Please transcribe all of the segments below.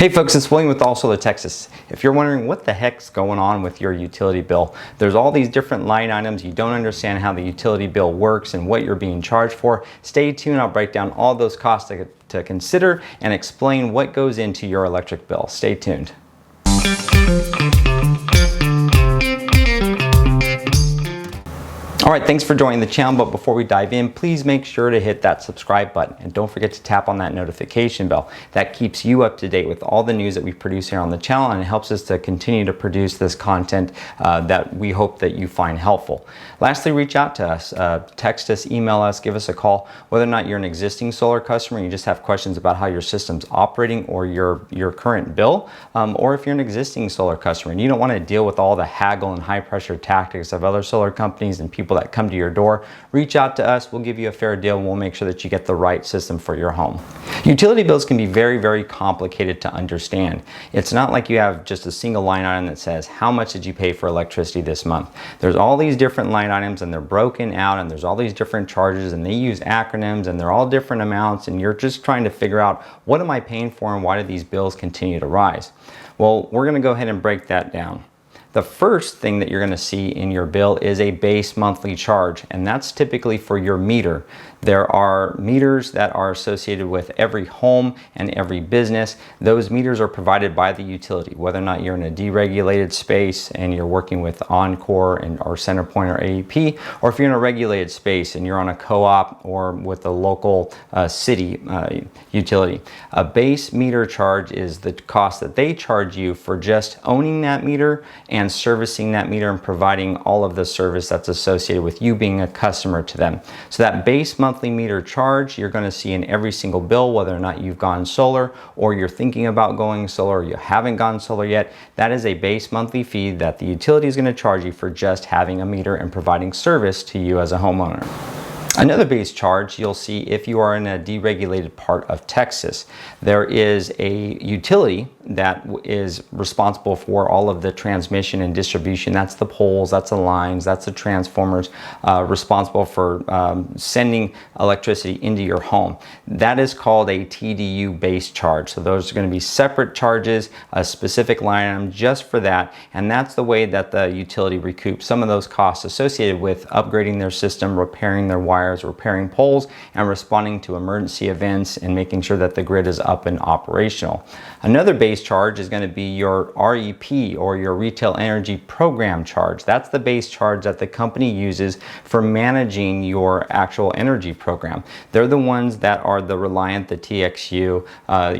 Hey folks, it's William with All Solar Texas. If you're wondering what the heck's going on with your utility bill, there's all these different line items, you don't understand how the utility bill works and what you're being charged for, stay tuned. I'll break down all those costs to consider and explain what goes into your electric bill. Stay tuned. Alright, thanks for joining the channel, but before we dive in, please make sure to hit that subscribe button and don't forget to tap on that notification bell. That keeps you up to date with all the news that we produce here on the channel, and it helps us to continue to produce this content that we hope that you find helpful. Lastly, reach out to us, text us, email us, give us a call, whether or not you're an existing solar customer and you just have questions about how your system's operating or your current bill, or if you're an existing solar customer and you don't want to deal with all the haggle and high pressure tactics of other solar companies and people that come to your door, reach out to us. We'll give you a fair deal and we'll make sure that you get the right system for your home. Utility bills can be very, very complicated to understand. It's not like you have just a single line item that says, how much did you pay for electricity this month? There's all these different line items and they're broken out and there's all these different charges and they use acronyms and they're all different amounts, and you're just trying to figure out, what am I paying for and why do these bills continue to rise? Well, we're going to go ahead and break that down. The first thing that you're going to see in your bill is a base monthly charge, and that's typically for your meter. There are meters that are associated with every home and every business. Those meters are provided by the utility, whether or not you're in a deregulated space and you're working with Encore or CenterPoint or AEP, or if you're in a regulated space and you're on a co-op or with a local city utility. A base meter charge is the cost that they charge you for just owning that meter and servicing that meter and providing all of the service that's associated with you being a customer to them. So that base monthly meter charge you're going to see in every single bill, whether or not you've gone solar or you're thinking about going solar or you haven't gone solar yet. That is a base monthly fee that the utility is going to charge you for just having a meter and providing service to you as a homeowner. Another base charge you'll see if you are in a deregulated part of Texas. There is a utility that is responsible for all of the transmission and distribution. That's the poles, that's the lines, that's the transformers, responsible for sending electricity into your home. That is called a TDU base charge. So those are going to be separate charges, a specific line item just for that, and that's the way that the utility recoups some of those costs associated with upgrading their system, repairing their wires, repairing poles, and responding to emergency events and making sure that the grid is up and operational. Another base charge is going to be your REP, or your Retail Energy Program charge. That's the base charge that the company uses for managing your actual energy program. They're the ones that are the Reliant, the TXU.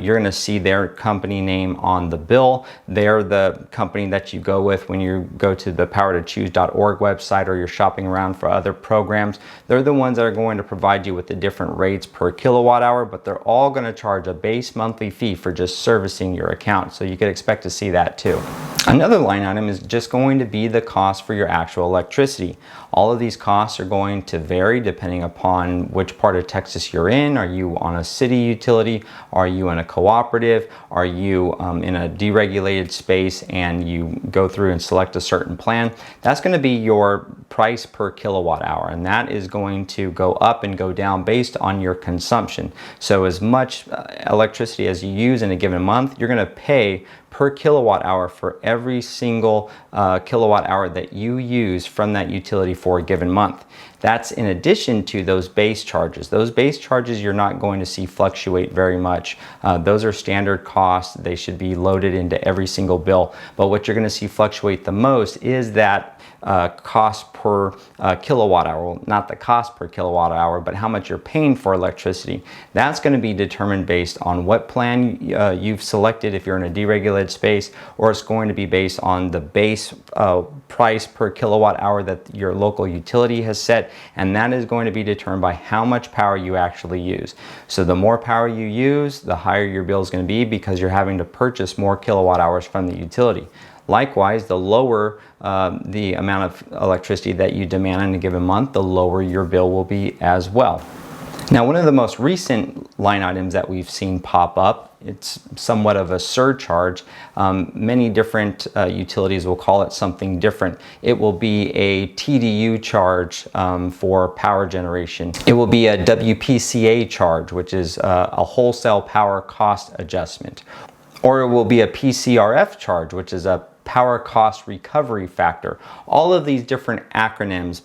You're going to see their company name on the bill. They're the company that you go with when you go to the powertochoose.org website or you're shopping around for other programs. They're the ones that are going to provide you with the different rates per kilowatt hour, but they're all going to charge a base monthly fee for just servicing your account. So you could expect to see that too. Another line item is just going to be the cost for your actual electricity. All of these costs are going to vary depending upon which part of Texas you're in. Are you on a city utility? Are you in a cooperative? Are you in a deregulated space and you go through and select a certain plan? That's going to be your price per kilowatt hour, and that is going to go up and go down based on your consumption. So as much electricity as you use in a given month, you're going to pay per kilowatt hour for every single kilowatt hour that you use from that utility for a given month. That's in addition to those base charges. Those base charges you're not going to see fluctuate very much. Those are standard costs. They should be loaded into every single bill. But what you're going to see fluctuate the most is that cost per kilowatt hour. Well, not the cost per kilowatt hour, but how much you're paying for electricity. That's going to be determined based on what plan you've selected if you're in a deregulated space, or it's going to be based on the base price per kilowatt hour that your local utility has set, and that is going to be determined by how much power you actually use. So the more power you use, the higher your bill is going to be because you're having to purchase more kilowatt hours from the utility. Likewise, the lower the amount of electricity that you demand in a given month, the lower your bill will be as well. Now, one of the most recent line items that we've seen pop up, it's somewhat of a surcharge. Many different utilities will call it something different. It will be a TDU charge for power generation. It will be a WPCA charge, which is a wholesale power cost adjustment. or it will be a PCRF charge, which is a power cost recovery factor. All of these different acronyms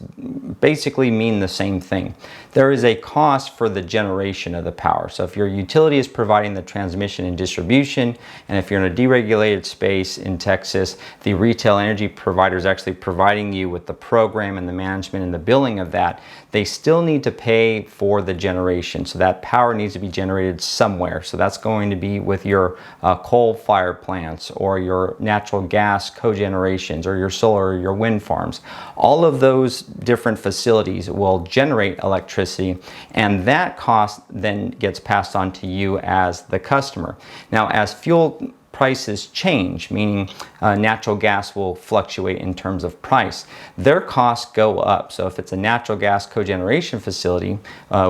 basically mean the same thing. There is a cost for the generation of the power. So if your utility is providing the transmission and distribution, and if you're in a deregulated space in Texas, the retail energy provider is actually providing you with the program and the management and the billing of that, they still need to pay for the generation. So that power needs to be generated somewhere. So that's going to be with your coal-fired plants or your natural gas cogenerations or your solar or your wind farms. All of those different facilities will generate electricity, and that cost then gets passed on to you as the customer. Now, as fuel prices change, meaning natural gas will fluctuate in terms of price, their costs go up. So if it's a natural gas cogeneration facility,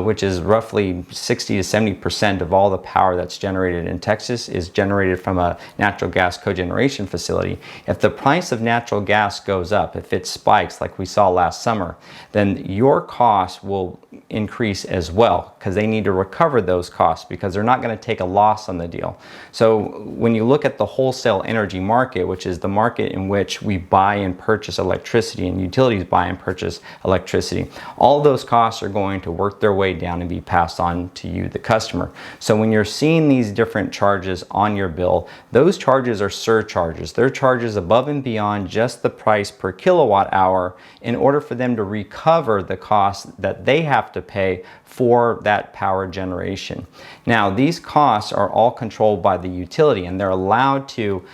which is roughly 60 to 70% of all the power that's generated in Texas is generated from a natural gas cogeneration facility. If the price of natural gas goes up, if it spikes like we saw last summer, then your costs will increase as well, because they need to recover those costs because they're not going to take a loss on the deal. So when you look at the wholesale energy market, which is the market in which we buy and purchase electricity and utilities buy and purchase electricity, all those costs are going to work their way down and be passed on to you, the customer. So when you're seeing these different charges on your bill, those charges are surcharges. They're charges above and beyond just the price per kilowatt hour in order for them to recover the costs that they have to pay for that power generation. Now, these costs are all controlled by the utility, and they're allowed to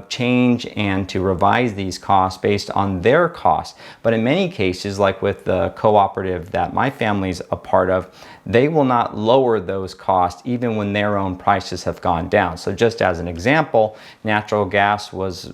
change and to revise these costs based on their costs. But in many cases, like with the cooperative that my family's a part of, they will not lower those costs even when their own prices have gone down. So just as an example, natural gas was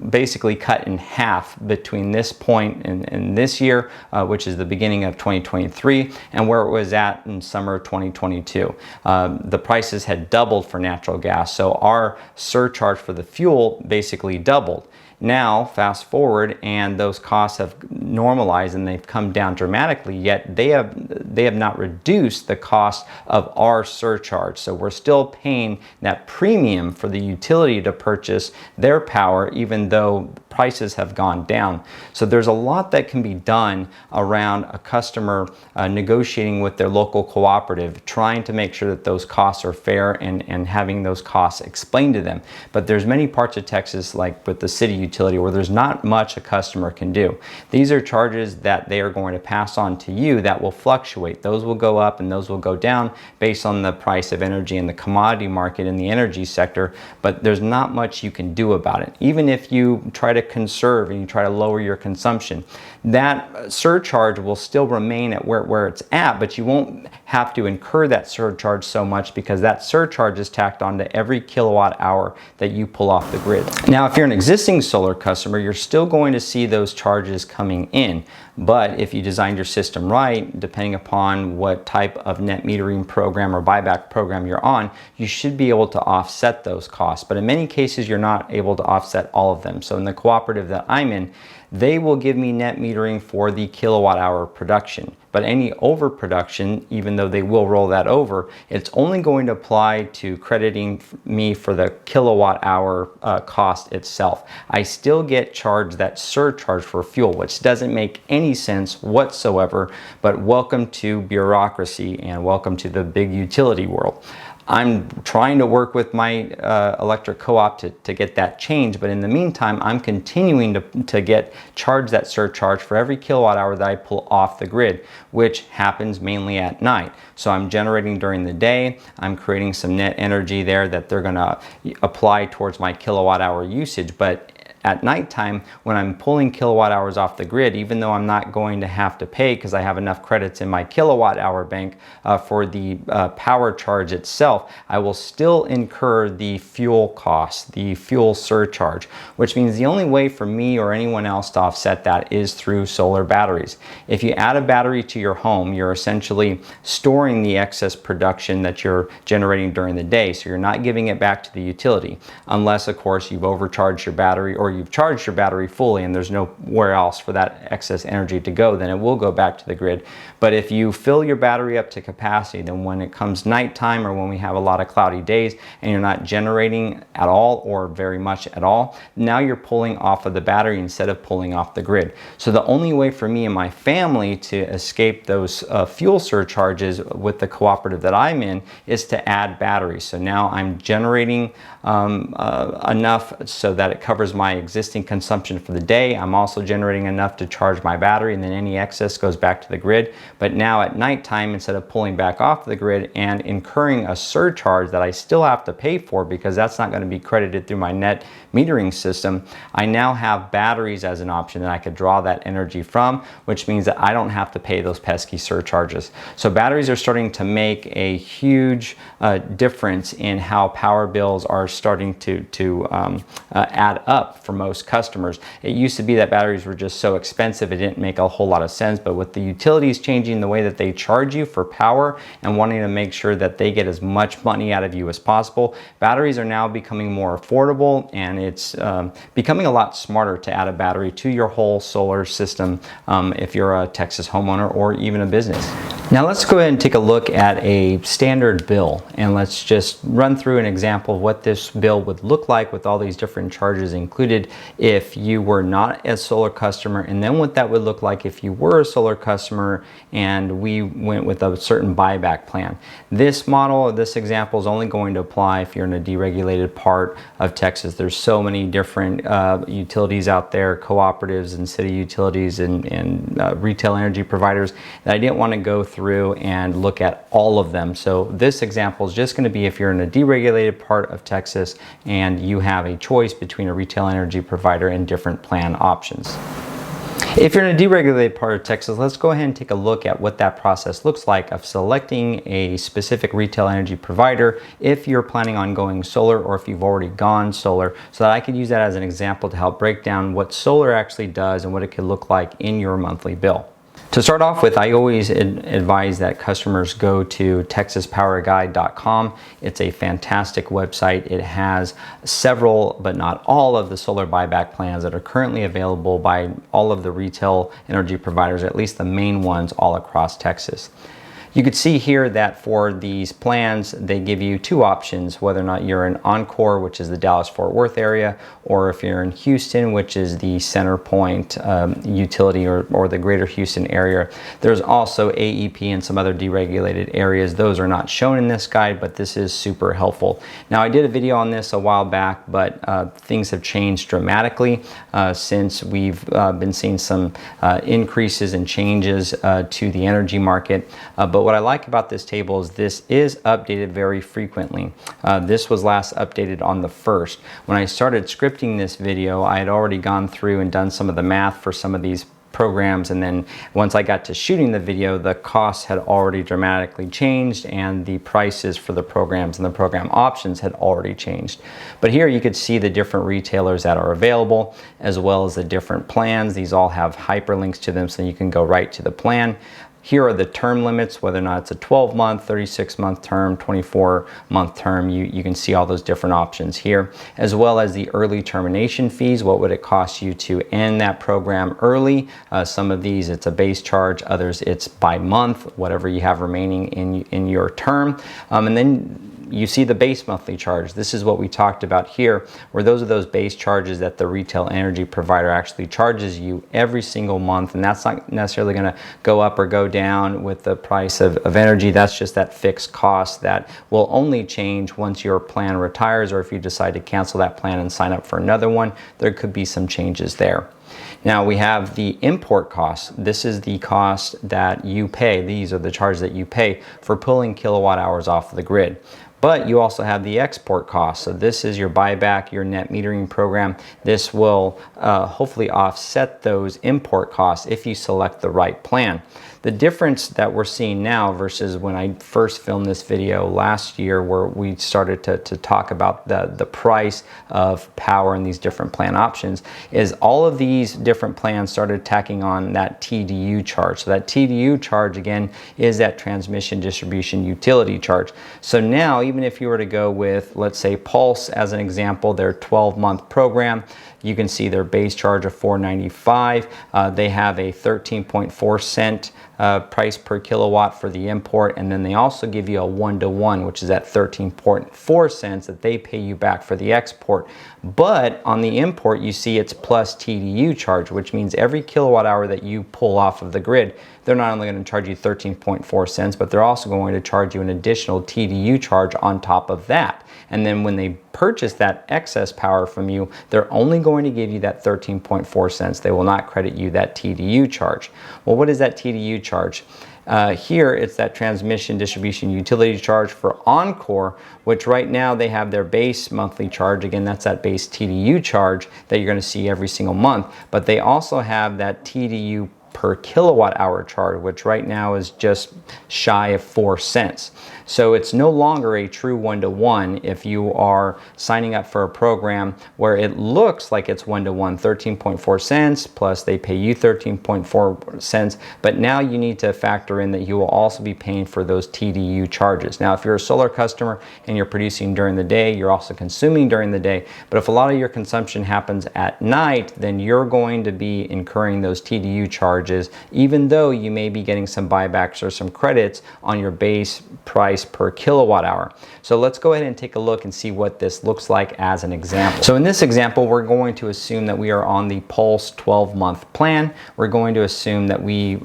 basically cut in half between this point and this year, which is the beginning of 2023, and where it was at in summer 2022. The prices had doubled for natural gas, so our surcharge for the fuel basically doubled. Now, fast forward, and those costs have normalized and they've come down dramatically, yet they have not reduced the cost of our surcharge. So we're still paying that premium for the utility to purchase their power, even though prices have gone down. So there's a lot that can be done around a customer negotiating with their local cooperative, trying to make sure that those costs are fair and having those costs explained to them. But there's many parts of Texas, like with the city utility, where there's not much a customer can do. These are charges that they are going to pass on to you that will fluctuate. Those will go up and those will go down based on the price of energy and the commodity market in the energy sector, but there's not much you can do about it. Even if you try to conserve and you try to lower your consumption, that surcharge will still remain at where it's at, but you won't have to incur that surcharge so much because that surcharge is tacked onto every kilowatt hour that you pull off the grid. Now, if you're an existing solar customer, you're still going to see those charges coming in, but if you designed your system right, depending upon what type of net metering program or buyback program you're on, you should be able to offset those costs. But in many cases, you're not able to offset all of them. So in the cooperative that I'm in, they will give me net metering for the kilowatt hour production. But any overproduction, even though they will roll that over, it's only going to apply to crediting me for the kilowatt hour cost itself. I still get charged that surcharge for fuel, which doesn't make any sense whatsoever, but welcome to bureaucracy and welcome to the big utility world. I'm trying to work with my electric co-op to get that change, but in the meantime, I'm continuing to get charged that surcharge for every kilowatt hour that I pull off the grid, which happens mainly at night. So I'm generating during the day, I'm creating some net energy there that they're gonna apply towards my kilowatt hour usage, but at nighttime, when I'm pulling kilowatt hours off the grid, even though I'm not going to have to pay because I have enough credits in my kilowatt hour bank for the power charge itself, I will still incur the fuel cost, the fuel surcharge, which means the only way for me or anyone else to offset that is through solar batteries. If you add a battery to your home, you're essentially storing the excess production that you're generating during the day, so you're not giving it back to the utility, unless of course you've overcharged your battery or where you've charged your battery fully and there's nowhere else for that excess energy to go, then it will go back to the grid. But if you fill your battery up to capacity, then when it comes nighttime or when we have a lot of cloudy days and you're not generating at all or very much at all, now you're pulling off of the battery instead of pulling off the grid. So the only way for me and my family to escape those fuel surcharges with the cooperative that I'm in is to add batteries. So now I'm generating enough so that it covers my existing consumption for the day. I'm also generating enough to charge my battery, and then any excess goes back to the grid. But now at nighttime, instead of pulling back off the grid and incurring a surcharge that I still have to pay for because that's not going to be credited through my net metering system, I now have batteries as an option that I could draw that energy from, which means that I don't have to pay those pesky surcharges. So batteries are starting to make a huge difference in how power bills are starting to add up for most customers. It used to be that batteries were just so expensive it didn't make a whole lot of sense, but with the utilities changing the way that they charge you for power and wanting to make sure that they get as much money out of you as possible, batteries are now becoming more affordable, and it's becoming a lot smarter to add a battery to your whole solar system if you're a Texas homeowner or even a business. Now let's go ahead and take a look at a standard bill, and let's just run through an example of what this bill would look like with all these different charges included if you were not a solar customer, and then what that would look like if you were a solar customer and we went with a certain buyback plan. This model, this example is only going to apply if you're in a deregulated part of Texas. There's so many different utilities out there, cooperatives and city utilities and retail energy providers, that I didn't want to go through and look at all of them. So this example is just going to be if you're in a deregulated part of Texas and you have a choice between a retail energy provider and different plan options. If you're in a deregulated part of Texas, let's go ahead and take a look at what that process looks like of selecting a specific retail energy provider if you're planning on going solar or if you've already gone solar, so that I could use that as an example to help break down what solar actually does and what it could look like in your monthly bill. To start off with, I always advise that customers go to texaspowerguide.com. It's a fantastic website. It has several, but not all, of the solar buyback plans that are currently available by all of the retail energy providers, at least the main ones all across Texas. You could see here that for these plans, they give you two options, whether or not you're in Encore, which is the Dallas-Fort Worth area, or if you're in Houston, which is the Center Point utility or the greater Houston area. There's also AEP and some other deregulated areas. Those are not shown in this guide, but this is super helpful. Now, I did a video on this a while back, but things have changed dramatically since we've been seeing some increases and changes to the energy market. But what I like about this table is this is updated very frequently. This was last updated on the 1st. When I started scripting this video, I had already gone through and done some of the math for some of these programs, and then once I got to shooting the video, the costs had already dramatically changed and the prices for the programs and the program options had already changed. But here you could see the different retailers that are available, as well as the different plans. These all have hyperlinks to them so you can go right to the plan. Here are the term limits, whether or not it's a 12-month, 36-month term, 24-month term. You can see all those different options here, as well as the early termination fees. What would it cost you to end that program early? Some of these, it's a base charge. Others, it's by month, whatever you have remaining in your term. And then you see the base monthly charge. This is what we talked about here, where those are those base charges that the retail energy provider actually charges you every single month, and that's not necessarily going to go up or go down with the price of energy. That's just that fixed cost that will only change once your plan retires, or if you decide to cancel that plan and sign up for another one, there could be some changes there. Now we have the import costs. This is the cost that you pay. These are the charges that you pay for pulling kilowatt hours off of the grid. But you also have the export costs. So this is your buyback, your net metering program. This will hopefully offset those import costs if you select the right plan. The difference that we're seeing now versus when I first filmed this video last year, where we started to talk about the price of power and these different plan options, is all of these different plans started tacking on that TDU charge. So that TDU charge, again, is that transmission distribution utility charge. So now, even if you were to go with, let's say, Pulse as an example, their 12-month program, you can see their base charge of $4.95. They have a 13.4 cent price per kilowatt for the import, and then they also give you a 1-to-1, which is at 13.4 cents that they pay you back for the export. But on the import, you see it's plus TDU charge, which means every kilowatt hour that you pull off of the grid, they're not only going to charge you 13.4 cents, but they're also going to charge you an additional TDU charge on top of that. And then when they purchase that excess power from you, they're only going to give you that 13.4 cents. They will not credit you that TDU charge. Well, what is that TDU charge? Here, it's that transmission distribution utility charge for Encore, which right now they have their base monthly charge. Again, that's that base TDU charge that you're going to see every single month. But they also have that TDU per kilowatt hour charge, which right now is just shy of 4 cents. So it's no longer a true 1-to-1 if you are signing up for a program where it looks like it's 1-to-1, 13.4 cents, plus they pay you 13.4 cents, but now you need to factor in that you will also be paying for those TDU charges. Now, if you're a solar customer and you're producing during the day, you're also consuming during the day, but if a lot of your consumption happens at night, then you're going to be incurring those TDU charges, even though you may be getting some buybacks or some credits on your base price per kilowatt hour. So let's go ahead and take a look and see what this looks like as an example. So in this example, we're going to assume that we are on the Pulse 12-month plan. We're going to assume that we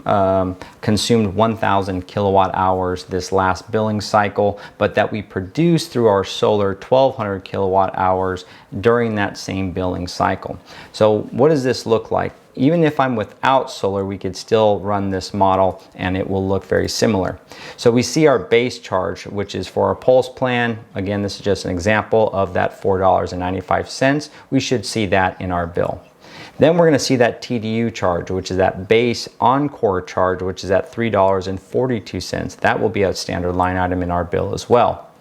consumed 1,000 kilowatt hours this last billing cycle, but that we produced through our solar 1,200 kilowatt hours during that same billing cycle. So what does this look like? Even if I'm without solar, we could still run this model and it will look very similar. So we see our base charge, which is for our Pulse plan. Again, this is just an example of that $4.95. We should see that in our bill. Then we're going to see that TDU charge, which is that base Encore charge, which is at $3.42. That will be a standard line item in our bill as well.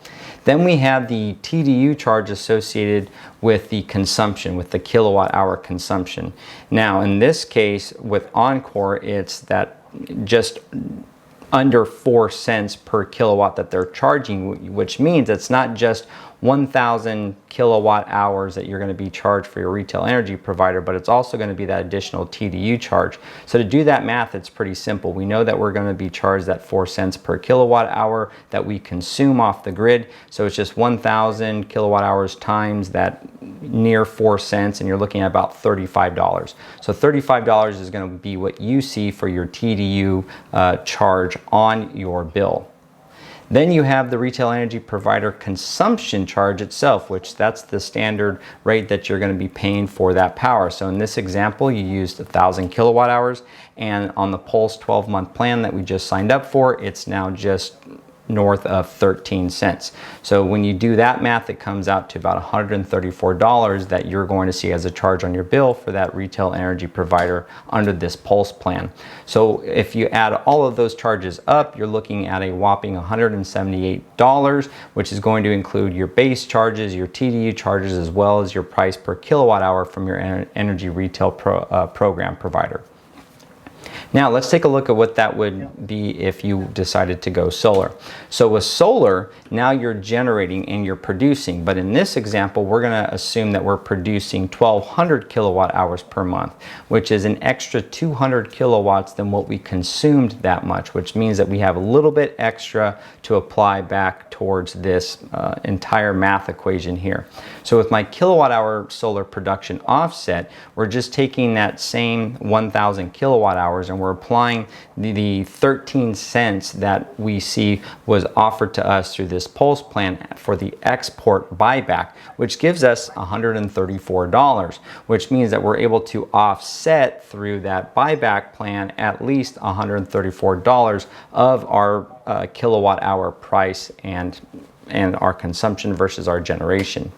Then we have the TDU charge associated with the consumption, with the kilowatt hour consumption. Now, in this case, with Encore, it's that just under 4 cents per kilowatt that they're charging, which means it's not just 1,000 kilowatt hours that you're going to be charged for your retail energy provider, but it's also going to be that additional TDU charge. So to do that math, it's pretty simple. We know that we're going to be charged that 4 cents per kilowatt hour that we consume off the grid. So it's just 1,000 kilowatt hours times that near 4 cents, and you're looking at about $35. So $35 is going to be what you see for your TDU charge on your bill. Then you have the retail energy provider consumption charge itself, which that's the standard rate that you're going to be paying for that power. So in this example, you used 1,000 kilowatt hours, and on the Pulse 12-month plan that we just signed up for, it's now just north of 13 cents. So when you do that math, it comes out to about $134 that you're going to see as a charge on your bill for that retail energy provider under this Pulse plan. So if you add all of those charges up, you're looking at a whopping $178, which is going to include your base charges, your TDU charges, as well as your price per kilowatt hour from your energy retail program provider. Now let's take a look at what that would be if you decided to go solar. So with solar, now you're generating and you're producing, but in this example, we're going to assume that we're producing 1,200 kilowatt hours per month, which is an extra 200 kilowatts than what we consumed that much, which means that we have a little bit extra to apply back towards this entire math equation here. So with my kilowatt hour solar production offset, we're just taking that same 1,000 kilowatt hours and we're applying the 13 cents that we see was offered to us through this Pulse plan for the export buyback, which gives us $134, which means that we're able to offset through that buyback plan at least $134 of our kilowatt hour price and our consumption versus our generation.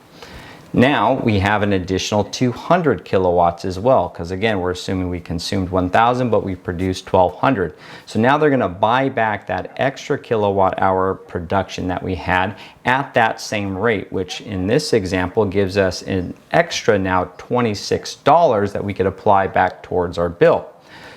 Now we have an additional 200 kilowatts as well, because again, we're assuming we consumed 1,000, but we produced 1,200. So now they're going to buy back that extra kilowatt hour production that we had at that same rate, which in this example gives us an extra now $26 that we could apply back towards our bill.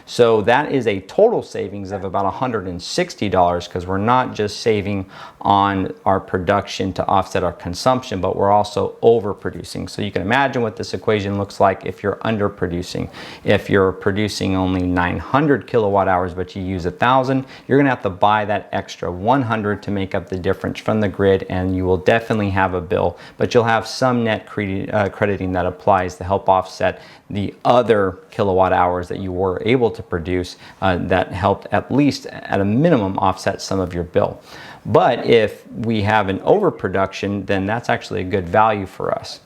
So that is a total savings of about $160, because we're not just saving on our production to offset our consumption, but we're also overproducing. So you can imagine what this equation looks like if you're underproducing. If you're producing only 900 kilowatt hours, but you use 1,000, you're gonna have to buy that extra 100 to make up the difference from the grid, and you will definitely have a bill, but you'll have some net crediting that applies to help offset the other kilowatt hours that you were able to produce that helped at least at a minimum offset some of your bill. But if we have an overproduction, then that's actually a good value for us.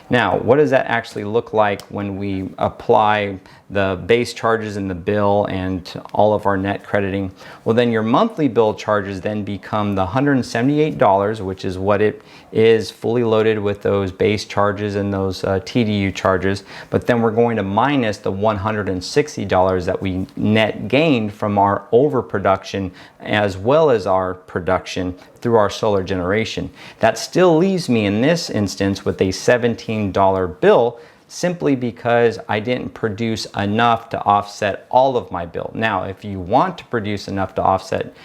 Now, what does that actually look like when we apply the base charges in the bill and all of our net crediting? Well, then your monthly bill charges then become the $178, which is what it is fully loaded with those base charges and those TDU charges. But then we're going to minus the $160 that we net gained from our overproduction as well as our production through our solar generation. That still leaves me in this instance with a $17 bill, simply because I didn't produce enough to offset all of my bill. Now, if you want to produce enough to offset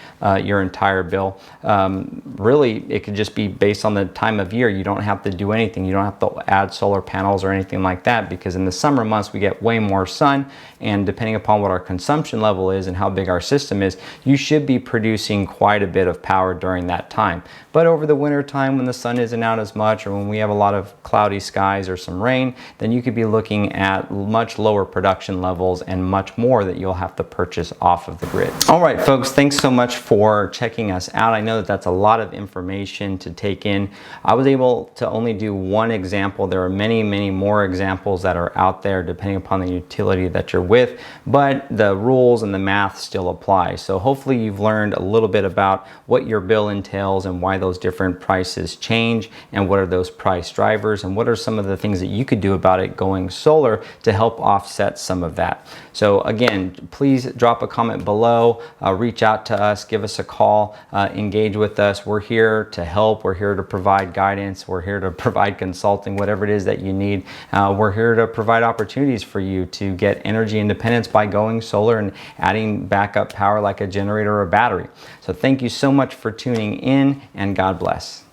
your entire bill, really it could just be based on the time of year. You don't have to do anything. You don't have to add solar panels or anything like that, because in the summer months we get way more sun, and depending upon what our consumption level is and how big our system is, you should be producing quite a bit of power during that time. But over the winter time, when the sun isn't out as much, or when we have a lot of cloudy skies or some rain, then you could be looking at much lower production levels and much more that you'll have to purchase off of the grid. All right, folks, thanks so much for checking us out. I know that that's a lot of information to take in. I was able to only do one example. There are many, many more examples that are out there depending upon the utility that you're with, but the rules and the math still apply. So hopefully you've learned a little bit about what your bill entails and why those different prices change, and what are those price drivers, and what are some of the things that you could do about it going solar to help offset some of that. So again, please drop a comment below, reach out to us, give us a call, engage with us. We're here to help. We're here to provide guidance. We're here to provide consulting, whatever it is that you need. We're here to provide opportunities for you to get energy independence by going solar and adding backup power like a generator or a battery. So thank you so much for tuning in, and God bless.